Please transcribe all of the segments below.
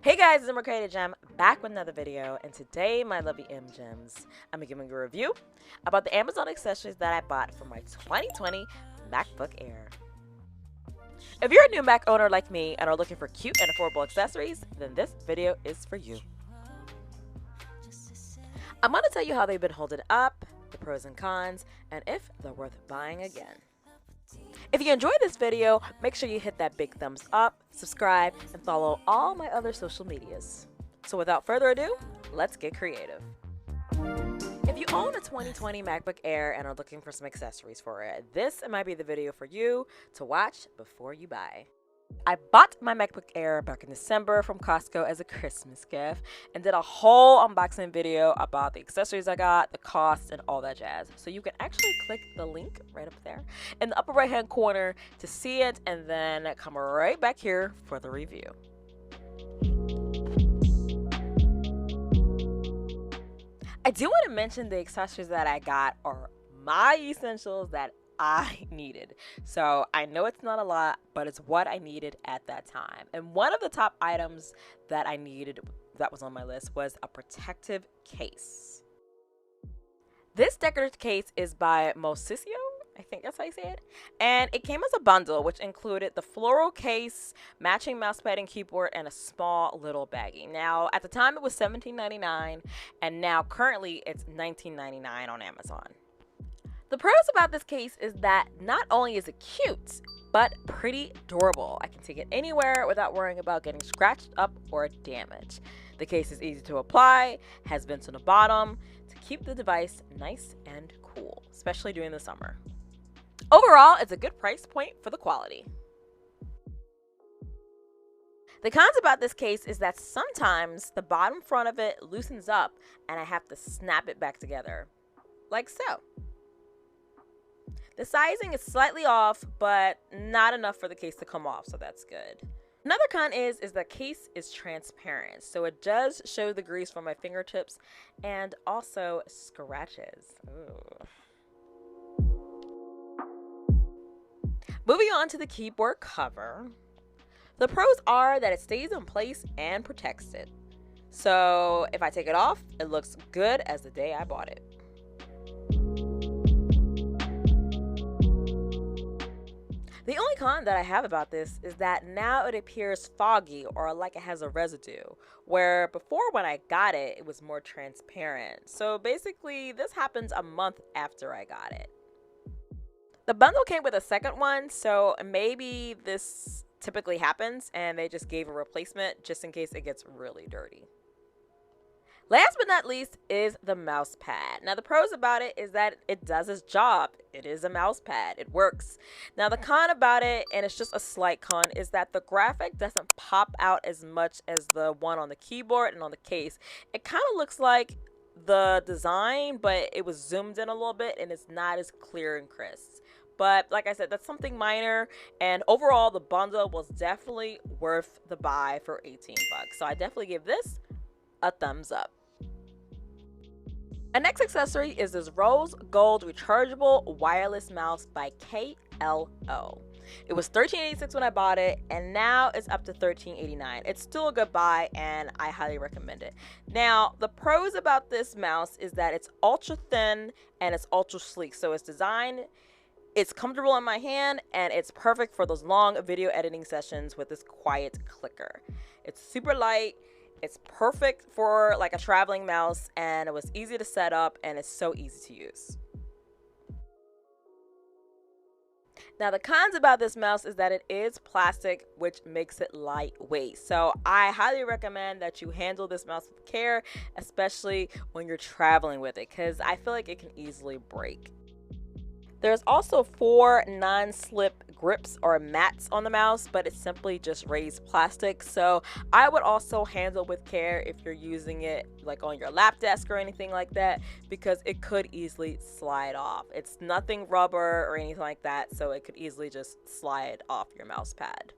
Hey guys, it's EmGems back with another video, and today, my lovely EmGems, I'm giving you a review about the Amazon accessories that I bought for my 2020 MacBook Air. If you're a new Mac owner like me and are looking for cute and affordable accessories, then this video is for you. I'm going to tell you how they've been holding up, the pros and cons, and if they're worth buying again. If you enjoyed this video, make sure you hit that big thumbs up, subscribe, and follow all my other social medias. So without further ado, let's get creative. If you own a 2020 MacBook Air and are looking for some accessories for it, this might be the video for you to watch before you buy. I bought my MacBook Air back in December from Costco as a Christmas gift and did a whole unboxing video about the accessories I got, the cost, and all that jazz. So you can actually click the link right up there in the upper right hand corner to see it, and then come right back here for the review. I do want to mention the accessories that I got are my essentials that I needed. So I know it's not a lot, but it's what I needed at that time. And one of the top items that I needed that was on my list was a protective case. This decorative case is by Mosisio, I think that's how you say it. And it came as a bundle, which included the floral case, matching mousepad and keyboard, and a small little baggie. Now, at the time it was $17.99, and now currently it's $19.99 on Amazon. The pros about this case is that not only is it cute, but pretty durable. I can take it anywhere without worrying about getting scratched up or damaged. The case is easy to apply, has vents on the bottom to keep the device nice and cool, especially during the summer. Overall, it's a good price point for the quality. The cons about this case is that sometimes the bottom front of it loosens up and I have to snap it back together, like so. The sizing is slightly off, but not enough for the case to come off, so that's good. Another con is the case is transparent, so it does show the grease from my fingertips and also scratches. Ooh. Moving on to the keyboard cover. The pros are that it stays in place and protects it. So if I take it off, it looks good as the day I bought it. The only con that I have about this is that now it appears foggy or like it has a residue, where before when I got it, it was more transparent. So basically, this happens a month after I got it. The bundle came with a second one, so maybe this typically happens and they just gave a replacement just in case it gets really dirty. Last but not least is the mouse pad. Now the pros about it is that it does its job. It is a mouse pad. It works. Now the con about it, and it's just a slight con, is that the graphic doesn't pop out as much as the one on the keyboard and on the case. It kind of looks like the design, but it was zoomed in a little bit and it's not as clear and crisp. But like I said, that's something minor, and overall the bundle was definitely worth the buy for 18 bucks. So I definitely give this a thumbs up. Our next accessory is this Rosegold rechargeable wireless mouse by KLO. It was $13.86 when I bought it, and now it's up to $13.89. It's still a good buy, and I highly recommend it. Now, the pros about this mouse is that it's ultra thin and it's ultra sleek. So it's comfortable in my hand, and it's perfect for those long video editing sessions with this quiet clicker. It's super light. It's perfect for like a traveling mouse, and it was easy to set up, and it's so easy to use. Now the cons about this mouse is that it is plastic, which makes it lightweight. So I highly recommend that you handle this mouse with care, especially when you're traveling with it, because I feel like it can easily break. There's also 4 non-slip grips or mats on the mouse, but it's simply just raised plastic. So I would also handle with care if you're using it like on your lap desk or anything like that, because it could easily slide off. It's nothing rubber or anything like that, so it could easily just slide off your mouse pad.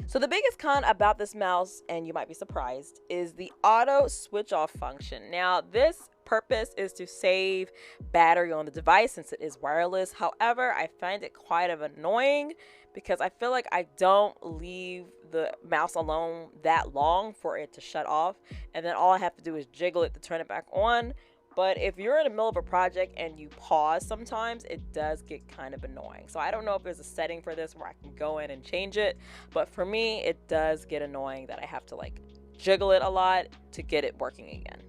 So the biggest con about this mouse, and you might be surprised, is the auto switch off function. Now this purpose is to save battery on the device since it is wireless. However, I find it quite annoying because I feel like I don't leave the mouse alone that long for it to shut off, and then all I have to do is jiggle it to turn it back on. But if you're in the middle of a project and you pause sometimes, it does get kind of annoying. So I don't know if there's a setting for this where I can go in and change it, but for me, it does get annoying that I have to like jiggle it a lot to get it working again.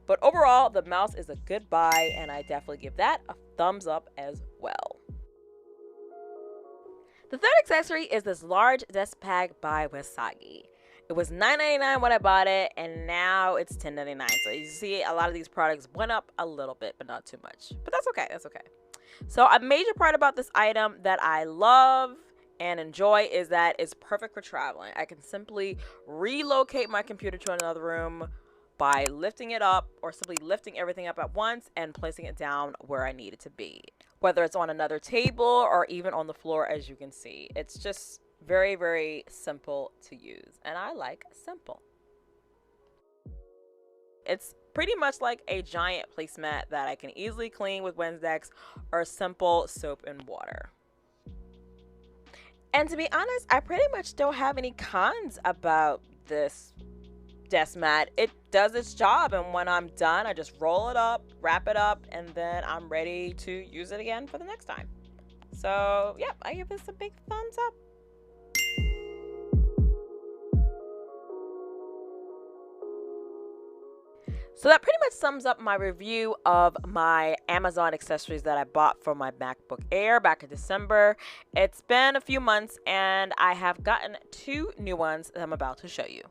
But overall, the mouse is a good buy, and I definitely give that a thumbs up as well. The third accessory is this large desk bag by Wasagi. It was $9.99 when I bought it, and now it's $10.99. So you see a lot of these products went up a little bit, but not too much. But that's okay, that's okay. So a major part about this item that I love and enjoy is that it's perfect for traveling. I can simply relocate my computer to another room by lifting it up, or simply lifting everything up at once and placing it down where I need it to be. Whether it's on another table or even on the floor, as you can see. It's just very, very simple to use, and I like simple. It's pretty much like a giant placemat that I can easily clean with Windex or simple soap and water. And to be honest, I pretty much don't have any cons about this desk mat. It does its job, and when I'm done, I just roll it up, wrap it up, and then I'm ready to use it again for the next time. So yeah, I give this a big thumbs up. So that pretty much sums up my review of my Amazon accessories that I bought for my MacBook Air back in December. It's been a few months, and I have gotten 2 new ones that I'm about to show you.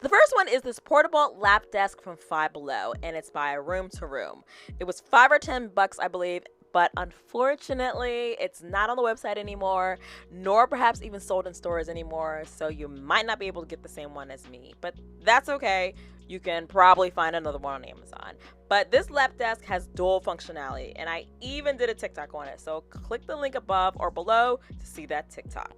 The first one is this portable lap desk from FiveBelow, and it's by Room to Room. It was $5 or $10, I believe, but unfortunately, it's not on the website anymore, nor perhaps even sold in stores anymore, so you might not be able to get the same one as me, but that's okay. You can probably find another one on Amazon. But this lap desk has dual functionality, and I even did a TikTok on it, so click the link above or below to see that TikTok.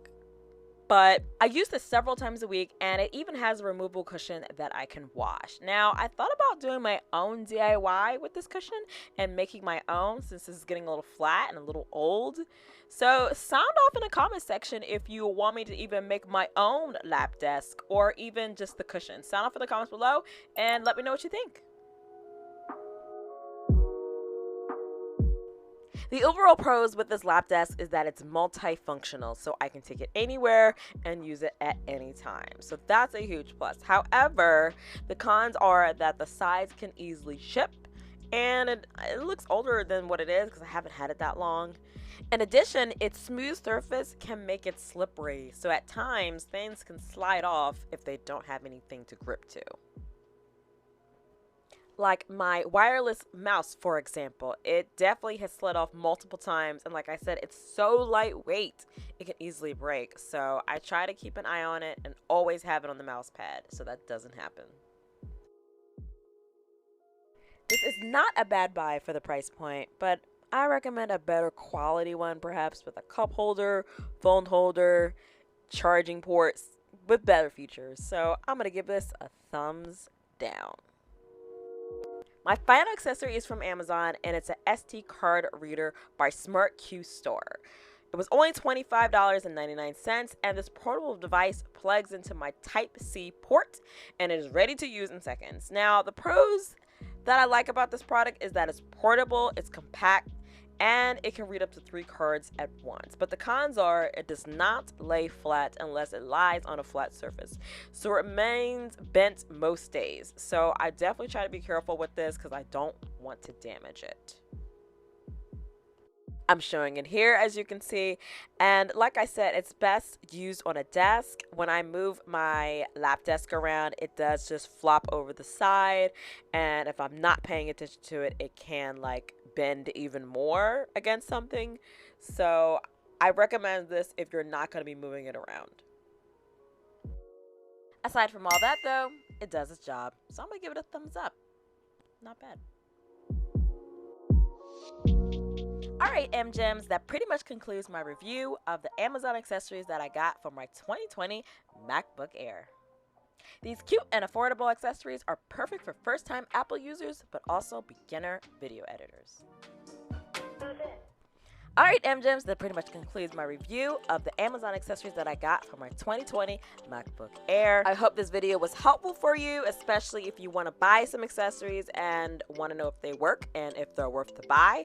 But I use this several times a week, and it even has a removable cushion that I can wash. Now, I thought about doing my own DIY with this cushion and making my own, since this is getting a little flat and a little old. So sound off in the comment section if you want me to even make my own lap desk or even just the cushion. Sound off in the comments below and let me know what you think. The overall pros with this lap desk is that it's multifunctional, so I can take it anywhere and use it at any time. So that's a huge plus. However, the cons are that the sides can easily chip, and it looks older than what it is because I haven't had it that long. In addition, its smooth surface can make it slippery, so at times things can slide off if they don't have anything to grip to. Like my wireless mouse, for example, it definitely has slid off multiple times, and like I said, it's so lightweight it can easily break. So I try to keep an eye on it and always have it on the mouse pad so that doesn't happen. This is not a bad buy for the price point, but I recommend a better quality one, perhaps with a cup holder, phone holder, charging ports with better features. So I'm gonna give this a thumbs down. My final accessory is from Amazon, and it's an SD card reader by SmartQ Store. It was only $25.99, and this portable device plugs into my Type-C port, and it is ready to use in seconds. Now, the pros that I like about this product is that it's portable, it's compact, and it can read up to 3 cards at once. But the cons are it does not lay flat unless it lies on a flat surface, so it remains bent most days. So I definitely try to be careful with this because I don't want to damage it. I'm showing it here, as you can see, and like I said, it's best used on a desk. When I move my lap desk around, it does just flop over the side, and if I'm not paying attention to it, it can like bend even more against something. So I recommend this if you're not going to be moving it around. Aside from all that though, it does its job, so I'm gonna give it a thumbs up. Not bad. Alright, EmGems, that pretty much concludes my review of the Amazon accessories that I got for my 2020 MacBook Air. These cute and affordable accessories are perfect for first-time Apple users, but also beginner video editors. Alright, EmGems, that pretty much concludes my review of the Amazon accessories that I got for my 2020 MacBook Air. I hope this video was helpful for you, especially if you want to buy some accessories and want to know if they work and if they're worth the buy.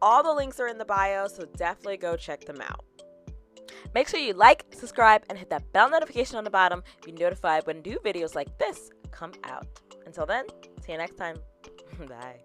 All the links are in the bio, so definitely go check them out. Make sure you like, subscribe, and hit that bell notification on the bottom to be notified when new videos like this come out. Until then, see you next time. Bye.